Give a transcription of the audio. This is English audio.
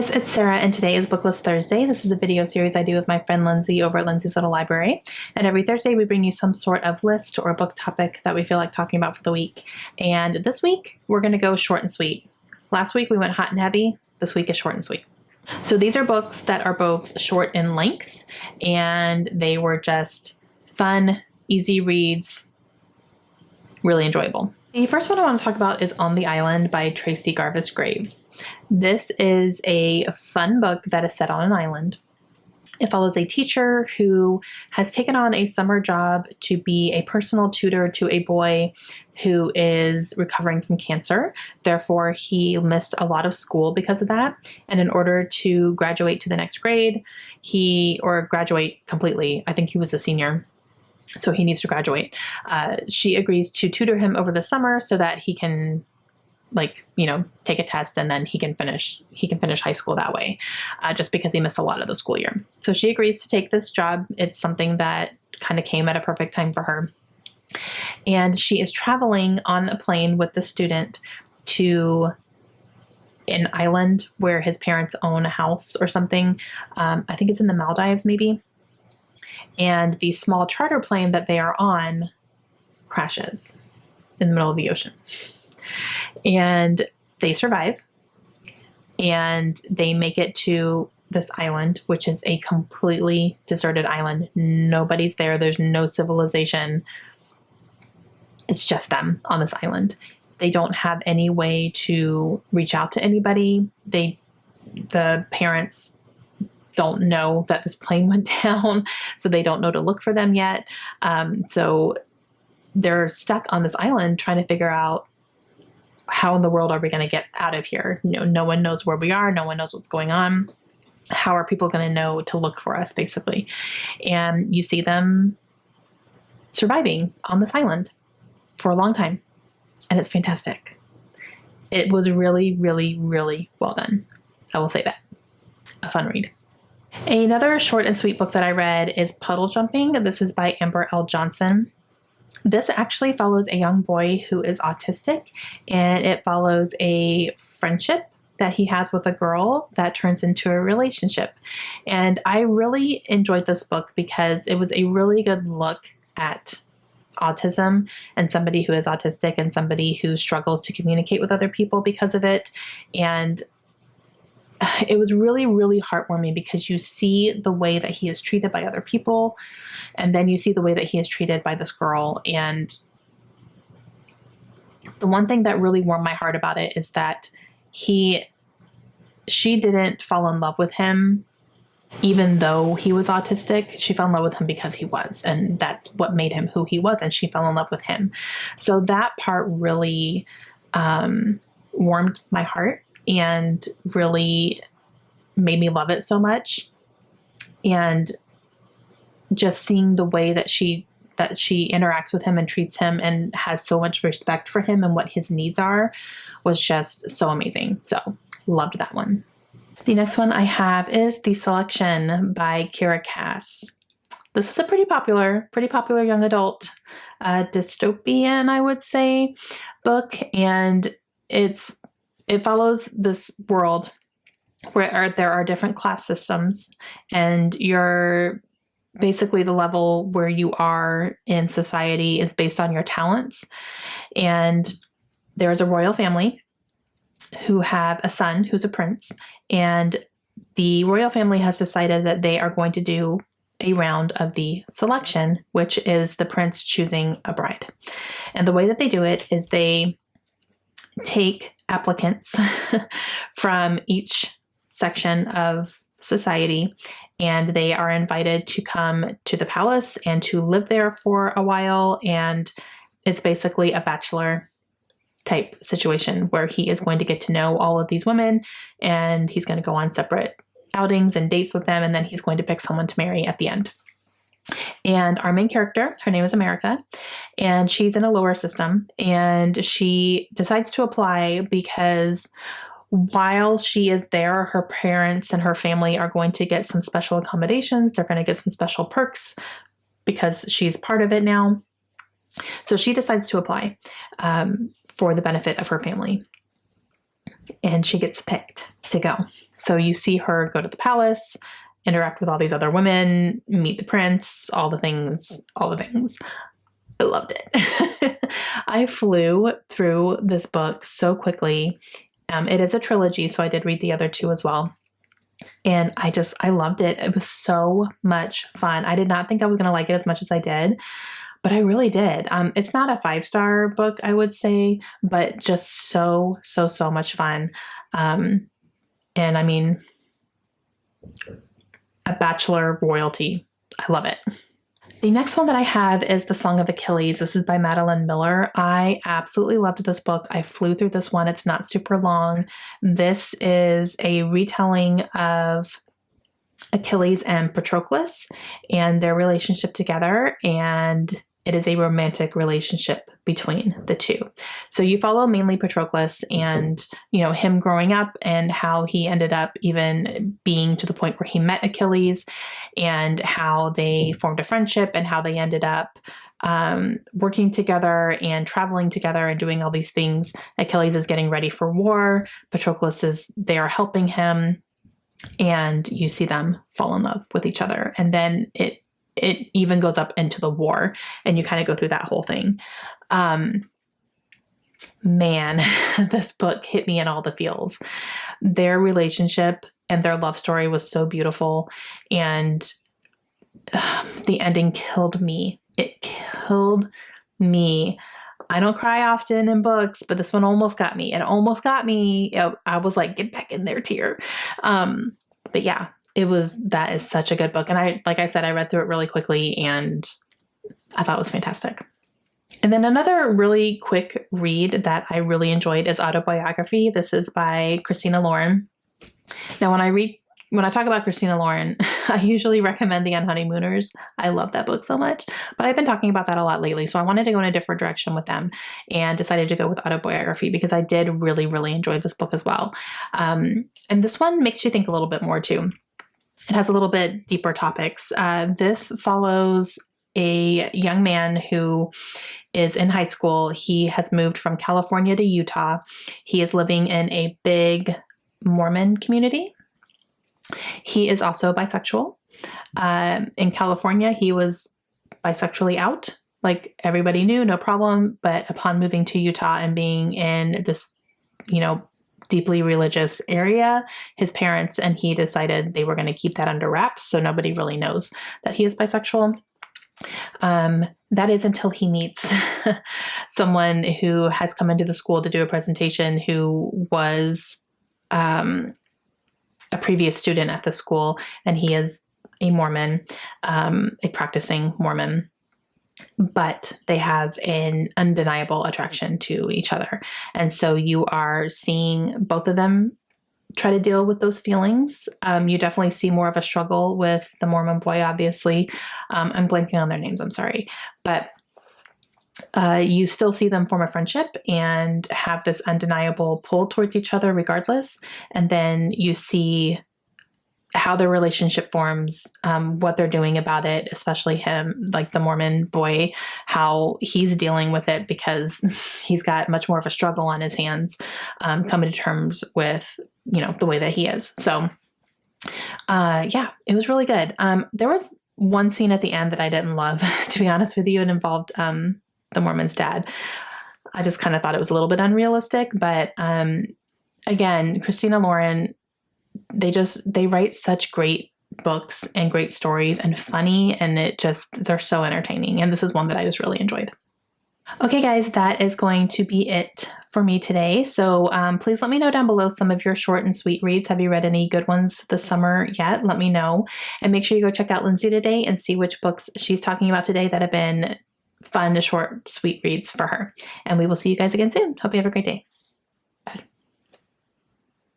guys, it's Sarah and today is BookList Thursday. This is a video series I do with my friend Lindsay over at Lindsay's Little Library. And every Thursday we bring you some sort of list or book topic that we feel like talking about for the week. And this week we're going to go short and sweet. Last week we went hot and heavy. This week is short and sweet. So these are books that are both short in length and they were just fun, easy reads, really enjoyable. The first one I want to talk about is On the Island by Tracy Garvis Graves. This is a fun book that is set on an island. It follows a teacher who has taken on a summer job to be a personal tutor to a boy who is recovering from cancer. Therefore, he missed a lot of school because of that. And in order to graduate to the next grade, graduate completely, I think he was a senior, so he needs to graduate. She agrees to tutor him over the summer so that he can, take a test and then he can finish high school that way, just because he missed a lot of the school year. So she agrees to take this job. It's something that kind of came at a perfect time for her. And she is traveling on a plane with the student to an island where his parents own a house or something. I think it's in the Maldives maybe. And the small charter plane that they are on crashes in the middle of the ocean. And they survive. And they make it to this island, which is a completely deserted island. Nobody's there. There's no civilization. It's just them on this island. They don't have any way to reach out to anybody. The parents don't know that this plane went down, so they don't know to look for them yet. So they're stuck on this island trying to figure out how in the world are we going to get out of here? No one knows where we are. No one knows what's going on. How are people going to know to look for us, basically? And you see them surviving on this island for a long time. And it's fantastic. It was really, really, really well done. I will say that. A fun read. Another short and sweet book that I read is Puddle Jumping. This is by Amber L. Johnson. This actually follows a young boy who is autistic, and it follows a friendship that he has with a girl that turns into a relationship. And I really enjoyed this book because it was a really good look at autism and somebody who is autistic and somebody who struggles to communicate with other people because of it. And it was really, really heartwarming because you see the way that he is treated by other people, and then you see the way that he is treated by this girl. And the one thing that really warmed my heart about it is that she didn't fall in love with him even though he was autistic. She fell in love with him because he was, and that's what made him who he was, and she fell in love with him. So that part really warmed my heart and really made me love it so much. And just seeing the way that she interacts with him and treats him and has so much respect for him and what his needs are was just so amazing. So loved that one. The next one I have is The Selection by Kira Cass. This is a pretty popular young adult dystopian, I would say, book. And it follows this world where there are different class systems, and basically the level where you are in society is based on your talents. And there's a royal family who have a son who's a prince, and the royal family has decided that they are going to do a round of the selection, which is the prince choosing a bride. And the way that they do it is they take applicants from each section of society, and they are invited to come to the palace and to live there for a while. And it's basically a bachelor type situation where he is going to get to know all of these women, and he's going to go on separate outings and dates with them, and then he's going to pick someone to marry at the end. And our main character, her name is America, and she's in a lower system, and she decides to apply because while she is there, her parents and her family are going to get some special accommodations. They're going to get some special perks because she's part of it now. So she decides to apply for the benefit of her family. And she gets picked to go. So you see her go to the palace, interact with all these other women, meet the prince, all the things, all the things. I loved it. I flew through this book so quickly. It is a trilogy, so I did read the other two as well. And I loved it. It was so much fun. I did not think I was going to like it as much as I did, but I really did. It's not a 5-star book, I would say, but just so much fun. And I mean, a bachelor royalty. I love it. The next one that I have is The Song of Achilles. This is by Madeline Miller. I absolutely loved this book. I flew through this one. It's not super long. This is a retelling of Achilles and Patroclus and their relationship together, and it is a romantic relationship between the two. So you follow mainly Patroclus and, him growing up and how he ended up even being to the point where he met Achilles and how they formed a friendship and how they ended up working together and traveling together and doing all these things. Achilles is getting ready for war. Patroclus they are helping him, and you see them fall in love with each other. And then it even goes up into the war, and you kind of go through that whole thing. Man, this book hit me in all the feels. Their relationship and their love story was so beautiful, and the ending killed me. It killed me. I don't cry often in books, but this one almost got me. It almost got me. I was like, get back in there, tear. But yeah, that is such a good book. And like I said, I read through it really quickly and I thought it was fantastic. And then another really quick read that I really enjoyed is Autobiography. This is by Christina Lauren. Now, when I talk about Christina Lauren, I usually recommend The Unhoneymooners. I love that book so much, but I've been talking about that a lot lately. So I wanted to go in a different direction with them and decided to go with Autobiography because I did really, really enjoy this book as well. And this one makes you think a little bit more too. It has a little bit deeper topics. This follows a young man who is in high school. He has moved from California to Utah. He is living in a big Mormon community. He is also bisexual. In California, he was bisexually out. Like everybody knew, no problem. But upon moving to Utah and being in this, deeply religious area, his parents and he decided they were going to keep that under wraps. So nobody really knows that he is bisexual. That is until he meets someone who has come into the school to do a presentation who was a previous student at the school, and he is a Mormon, a practicing Mormon, but they have an undeniable attraction to each other. And so you are seeing both of them try to deal with those feelings. You definitely see more of a struggle with the Mormon boy, obviously. I'm blanking on their names, I'm sorry. But you still see them form a friendship and have this undeniable pull towards each other regardless. And then you see how their relationship forms, what they're doing about it, especially him, like the Mormon boy, how he's dealing with it because he's got much more of a struggle on his hands, coming to terms with, the way that he is. So, yeah, it was really good. There was one scene at the end that I didn't love, to be honest with you. It involved, the Mormon's dad. I just kind of thought it was a little bit unrealistic, but, again, Christina Lauren, they write such great books and great stories and funny, and they're so entertaining. And this is one that I just really enjoyed. Okay, guys, that is going to be it for me today. So please let me know down below some of your short and sweet reads. Have you read any good ones this summer yet? Let me know. And make sure you go check out Lindsay today and see which books she's talking about today that have been fun, short, sweet reads for her. And we will see you guys again soon. Hope you have a great day.